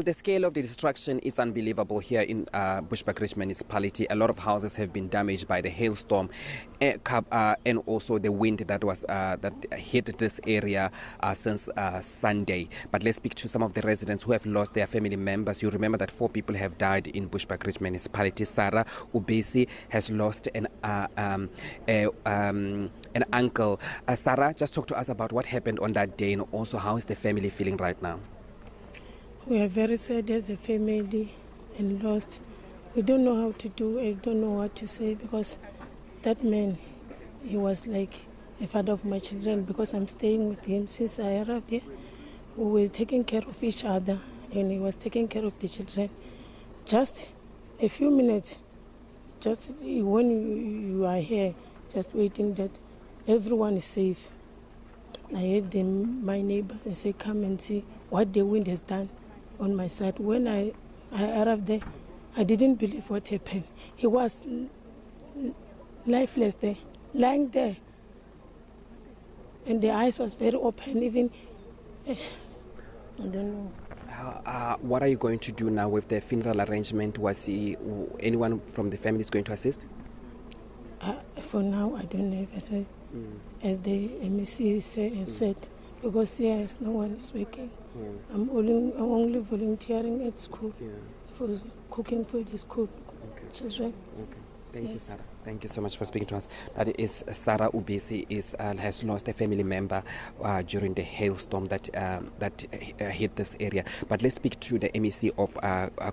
The scale of the destruction is unbelievable here in Bushbuckridge municipality. A lot of houses have been damaged by the hailstorm and also the wind that hit this area since Sunday. But let's speak to some of the residents who have lost their family members. You remember that 4 people have died in Bushbuckridge municipality. Sarah Ubesi has lost an uncle. Sarah, just talk to us about what happened on that day and also how is the family feeling right now? We are very sad as a family and lost. We don't know how to do, I don't know what to say because that man, he was like a father of my children because I'm staying with him since I arrived here. We were taking care of each other and he was taking care of the children. Just a few minutes, just when you are here, just waiting that everyone is safe. I heard them, my neighbor, they say, come and see what the wind has done on my side. When I arrived there, I didn't believe what happened. He was lifeless there, lying there. And the eyes was very open, even, I don't know. What are you going to do now with the funeral arrangement? Was anyone from the family is going to assist? For now, I don't know if as the MEC said, because yes, no one is working. I'm only volunteering at school for cooking for the school children. Thank you, Sarah. Thank you so much for speaking to us. That is Sarah Ubesi has lost a family member during the hailstorm that hit this area. But let's speak to the MEC of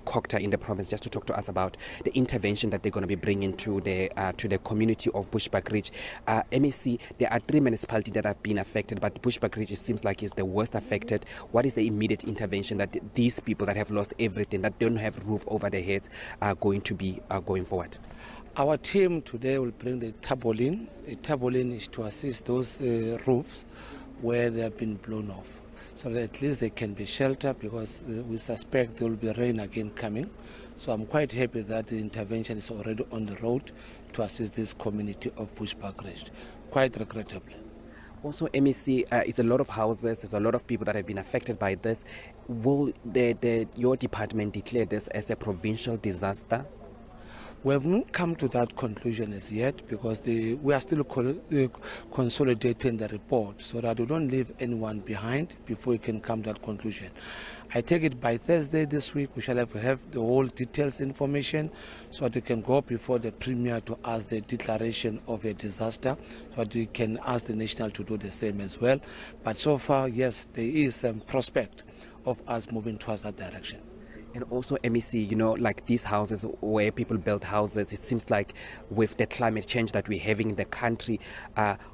Kokta in the province just to talk to us about the intervention that they're going to be bringing to the community of Bushbuckridge. MEC, there are 3 municipalities that have been affected, but Bushbuckridge, it seems like, is the worst affected. What is the immediate intervention that these people that have lost everything, that don't have roof over their heads, are going to be going forward? Our team today will bring the tarpaulin. The tarpaulin is to assist those roofs where they have been blown off, so that at least they can be sheltered because we suspect there will be rain again coming. So I'm quite happy that the intervention is already on the road to assist this community of Bushbuckridge, quite regrettably. Also, MEC, it's a lot of houses, there's a lot of people that have been affected by this. Will your department declare this as a provincial disaster? We have not come to that conclusion as yet because we are still consolidating the report so that we don't leave anyone behind before we can come to that conclusion. I take it by Thursday this week we shall have the whole details information so that we can go before the Premier to ask the declaration of a disaster so that we can ask the National to do the same as well. But so far, yes, there is some prospect of us moving towards that direction. And also, MEC, like these houses where people build houses, it seems like with the climate change that we're having in the country,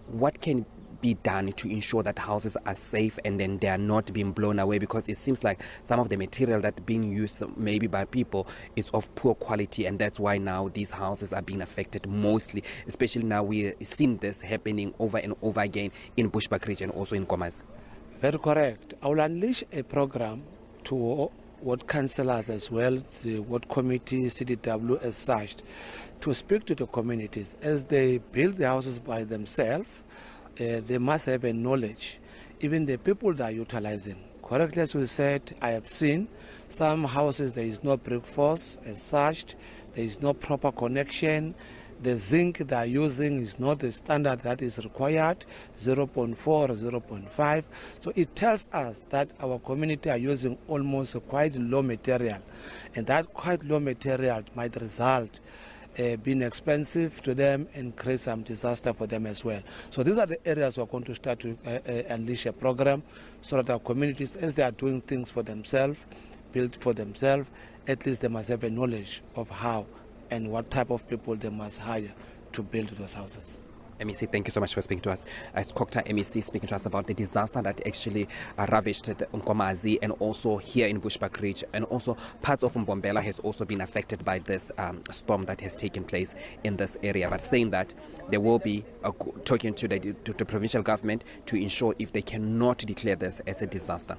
what can be done to ensure that houses are safe and then they are not being blown away? Because it seems like some of the material that's being used maybe by people is of poor quality, and that's why now these houses are being affected mostly, especially now we're seeing this happening over and over again in Bushbuckridge and also in Komas. Very correct. I will unleash a program to ward councillors as well, the ward committee, CDW as such, to speak to the communities. As they build the houses by themselves, they must have a knowledge. Even the people that are utilizing. Correctly as we said, I have seen some houses there is no brick force as such, there is no proper connection. The zinc they are using is not the standard that is required, 0.4 or 0.5. So it tells us that our community are using almost a quite low material. And that quite low material might result being expensive to them and create some disaster for them as well. So these are the areas we're going to start to unleash a program so that our communities, as they are doing things for themselves, built for themselves, at least they must have a knowledge of how and what type of people they must hire to build those houses. MEC, thank you so much for speaking to us. As Kokta MEC speaking to us about the disaster that actually ravaged Nkomazi and also here in Bushbuckridge, and also parts of Mbombela has also been affected by this storm that has taken place in this area. But saying that, they will be talking to the provincial government to ensure if they cannot declare this as a disaster.